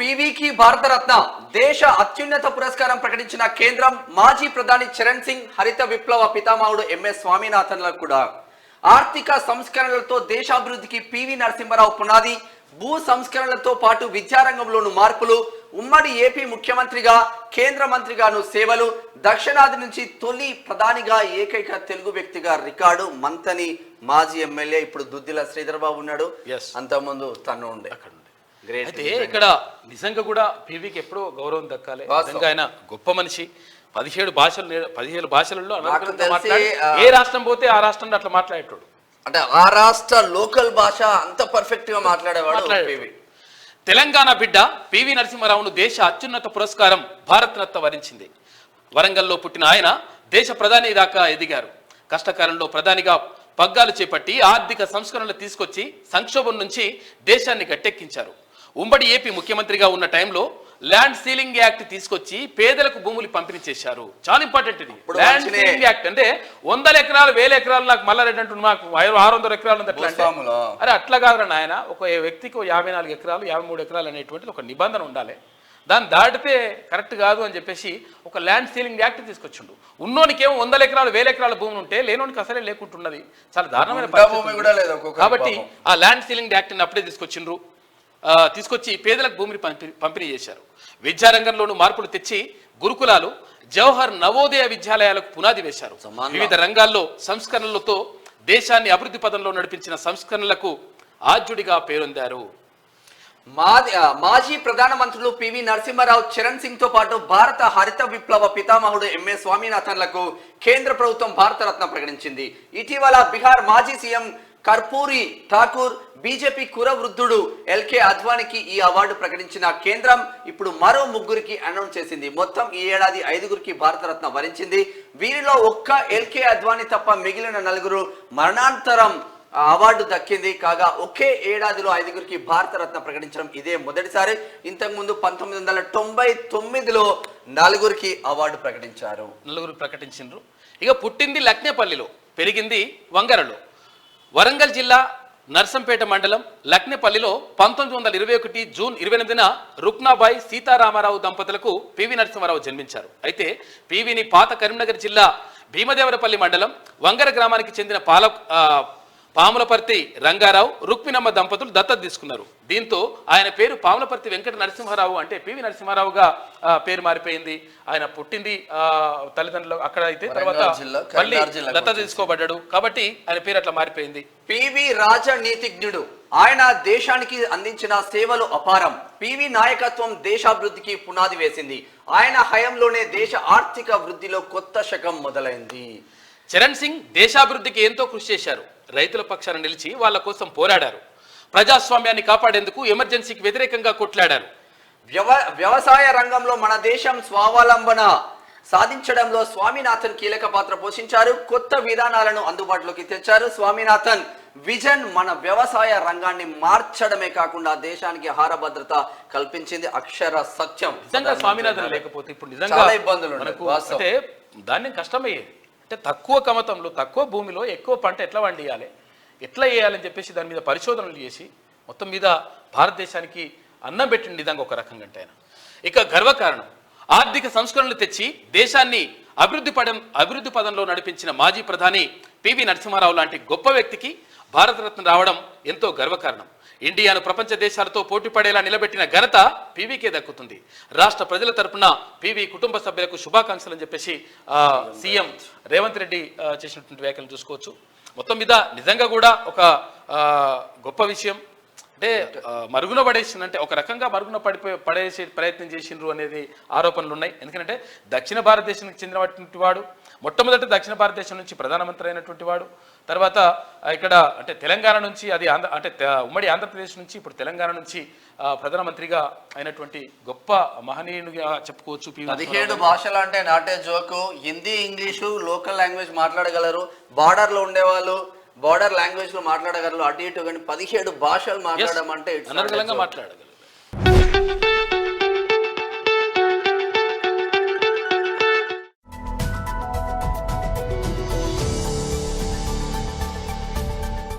పీవీకి భారతరత్న దేశ అత్యున్నత పురస్కారం ప్రకటించిన కేంద్రం మాజీ ప్రధాని చరణ్ సింగ్ హరిత విప్లవ పితామహుడు ఎంఎస్ స్వామినాథన్లకు కూడా ఆర్థిక సంస్కరణలతో దేశాభివృద్ధికి పివి నరసింహారావు పునాది, భూ సంస్కరణలతో పాటు విద్యారంగంలోను మార్పులు, ఉమ్మడి ఏపీ ముఖ్యమంత్రిగా కేంద్ర మంత్రిగాను సేవలు, దక్షిణాది నుంచి తొలి ప్రధానిగా ఏకైక తెలుగు వ్యక్తిగా రికార్డు. మంతని మాజీ ఎమ్మెల్యే, ఇప్పుడు దుద్దిల శ్రీధర్ బాబు ఉన్నాడు, అంతకుముందు తను ఉండే. అయితే ఇక్కడ నిజంగా కూడా పీవీకి ఎప్పుడో గౌరవం దక్కాలి. నిజంగా ఆయన గొప్ప మనిషి. 17 భాషలలో ఏ రాష్ట్రం పోతే ఆ రాష్ట్రంలో అట్లా మాట్లాడేటోడు. అంటే ఆ రాష్ట్ర లోకల్ భాష అంత పర్ఫెక్ట్ గా మాట్లాడేవాడు. తెలంగాణ బిడ్డ పివి నరసింహారావును దేశ అత్యున్నత పురస్కారం భారతరత్న వరించింది. వరంగల్లో పుట్టిన ఆయన దేశ ప్రధాని దాకా ఎదిగారు. కష్టకాలంలో ప్రధానిగా పగ్గాలు చేపట్టి ఆర్థిక సంస్కరణలు తీసుకొచ్చి సంక్షోభం నుంచి దేశాన్ని గట్టెక్కించారు. ఉమ్మడి ఏపీ ముఖ్యమంత్రిగా ఉన్న టైంలో ల్యాండ్ సీలింగ్ యాక్ట్ తీసుకొచ్చి పేదలకు భూములు పంపిణీ చేశారు. చాలా ఇంపార్టెంట్ ఇది. ల్యాండ్ సీలింగ్ యాక్ట్ అంటే 100 ఎకరాలు 1000 ఎకరాలు నాకు మల్లారెడ్డి అంటున్నా, మాకు 600 ఎకరాలు ఉంది అట్లా. అరే అట్లా కాదురా నాయన, ఒక వ్యక్తికి 54 ఎకరాలు 53 ఎకరాలు అనేటువంటిది ఒక నిబంధన ఉండాలి. దాన్ని దాటితే కరెక్ట్ కాదు అని చెప్పేసి ఒక ల్యాండ్ సీలింగ్ యాక్ట్ తీసుకొచ్చిండు. ఉన్నోనికేమో 100 ఎకరాలు 1000 ఎకరాల భూమి ఉంటే లేనోనికి అసలే లేకుంటున్నది. చాలా దారుణమైన పరిస్థితి. కాబట్టి ఆ ల్యాండ్ సీలింగ్ యాక్ట్ని అప్పుడే తీసుకొచ్చి పేదలకు భూమిని పంపిణీ చేశారు. విద్యారంగంలోనూ మార్పులు తెచ్చి గురుకులాలు, జవహర్ నవోదయ విద్యాలయాలకు పునాది వేశారు. వివిధ రంగాల్లో సంస్కరణలతో దేశాన్ని అభివృద్ధి పదంలో నడిపించిన సంస్కరణలకు ఆద్యుడిగా పేరొందారు. మాజీ ప్రధానమంత్రులు పివి నరసింహారావు, చరణ్ సింగ్ తో పాటు భారత హరిత విప్లవ పితామహుడు ఎంఎస్ స్వామినాథన్లకు కేంద్ర ప్రభుత్వం భారతరత్న ప్రకటించింది. ఇటీవల బీహార్ మాజీ సీఎం కర్పూరి ఠాకూర్, బీజేపీ కురవృద్ధుడు ఎల్కే అద్వానీకి ఈ అవార్డు ప్రకటించిన కేంద్రం ఇప్పుడు మరో 3 అనౌన్స్ చేసింది. మొత్తం ఈ ఏడాది 5 భారతరత్న వరించింది. వీరిలో ఒక్క ఎల్కే అద్వానీ తప్ప మిగిలిన 4 మరణాంతరం అవార్డు దక్కింది. కాగా ఒకే ఏడాదిలో 5 భారతరత్న ప్రకటించడం ఇదే మొదటిసారి. ఇంతకుముందు 1999లో 4 అవార్డు ప్రకటించారు. 4 ప్రకటించారు. ఇక పుట్టింది లక్నేపల్లిలో, పెరిగింది వంగరలో. వరంగల్ జిల్లా నర్సంపేట మండలం లక్నేపల్లిలో 1921 జూన్ 28న రుక్నాబాయి సీతారామారావు దంపతులకు పివి నరసింహారావు జన్మించారు. అయితే పివిని పాత కరీంనగర్ జిల్లా భీమదేవరపల్లి మండలం వంగర గ్రామానికి చెందిన పాములపర్తి రంగారావు, రుక్మిణమ్మ దంపతులు దత్తత తీసుకున్నారు. దీంతో ఆయన పేరు పాములపర్తి వెంకట నరసింహారావు అంటే పివి నరసింహారావుగా పేరు మారిపోయింది. ఆయన పుట్టింది తల్లిదండ్రులు అక్కడ, అయితే తర్వాత మళ్ళీ దత్తత తీసుకోబడ్డాడు కాబట్టి ఆయన పేరు అట్లా మారిపోయింది. పివి రాజనీతిజ్ఞుడు. ఆయన దేశానికి అందించిన సేవలు అపారం. పివి నాయకత్వం దేశాభివృద్ధికి పునాది వేసింది. ఆయన హయాంలోనే దేశ ఆర్థిక వృద్ధిలో కొత్త శకం మొదలైంది. చరణ్ సింగ్ దేశాభివృద్ధికి ఎంతో కృషి చేశారు. రైతుల పక్షాన నిలిచి వాళ్ళ కోసం పోరాడారు. ప్రజాస్వామ్యాన్ని కాపాడేందుకు ఎమర్జెన్సీకి వ్యతిరేకంగా కొట్లాడారు. వ్యవసాయ రంగంలో మన దేశం స్వావలంబన సాధించడంలో స్వామినాథన్ కీలక పాత్ర పోషించారు. కొత్త విధానాలను అందుబాటులోకి తెచ్చారు. స్వామినాథన్ విజన్ మన వ్యవసాయ రంగాన్ని మార్చడమే కాకుండా దేశానికి ఆహార భద్రత కల్పించింది. అక్షర సత్యం. నిజంగా స్వామినాథన్ లేకపోతే ఇప్పుడు నిజంగా చాలా ఇబ్బందులు అంటే ధాన్యం కష్టమయ్యేది. అంటే తక్కువ కమతంలో తక్కువ భూమిలో ఎక్కువ పంట ఎట్లా వండియాలి, ఎట్లా వేయాలని చెప్పేసి దాని మీద పరిశోధనలు చేసి మొత్తం మీద భారతదేశానికి అన్నం పెట్టిన నిజంగా ఒక రకంగా అంటే ఆయన. ఇక గర్వకారణం, ఆర్థిక సంస్కరణలు తెచ్చి దేశాన్ని అభివృద్ధి పదంలో నడిపించిన మాజీ ప్రధాని పివి నరసింహారావు లాంటి గొప్ప వ్యక్తికి భారతరత్న రావడం ఎంతో గర్వకారణం. ఇండియాను ప్రపంచ దేశాలతో పోటీ పడేలా నిలబెట్టిన ఘనత పీవీకే దక్కుతుంది. రాష్ట్ర ప్రజల తరపున పివి కుటుంబ సభ్యులకు శుభాకాంక్షలు అని చెప్పేసి సీఎం రేవంత్ రెడ్డి చేసినటువంటి వ్యాఖ్యలు చూసుకోవచ్చు. మొత్తం మీద నిజంగా కూడా ఒక గొప్ప విషయం. అంటే మరుగున పడేసిందంటే ఒక రకంగా మరుగున పడేసే ప్రయత్నం చేసిండ్రు అనేది ఆరోపణలు ఉన్నాయి. ఎందుకంటే దక్షిణ భారతదేశానికి చెందినటువంటి వాడు, మొట్టమొదటి దక్షిణ భారతదేశం నుంచి ప్రధానమంత్రి అయినటువంటి వాడు, తర్వాత ఇక్కడ అంటే తెలంగాణ నుంచి, అది అంటే ఉమ్మడి ఆంధ్రప్రదేశ్ నుంచి ఇప్పుడు తెలంగాణ నుంచి ప్రధానమంత్రిగా అయినటువంటి గొప్ప మహనీయునిగా చెప్పుకోవచ్చు. 17 భాషలు అంటే నాటే జోకు. హిందీ, ఇంగ్లీషు, లోకల్ లాంగ్వేజ్ మాట్లాడగలరు. బార్డర్లో ఉండేవాళ్ళు బార్డర్ లాంగ్వేజ్ లో మాట్లాడగలరు. అటు ఇటు కానీ 17 భాషలు మాట్లాడడం అంటే అనర్గళంగా మాట్లాడగలరు.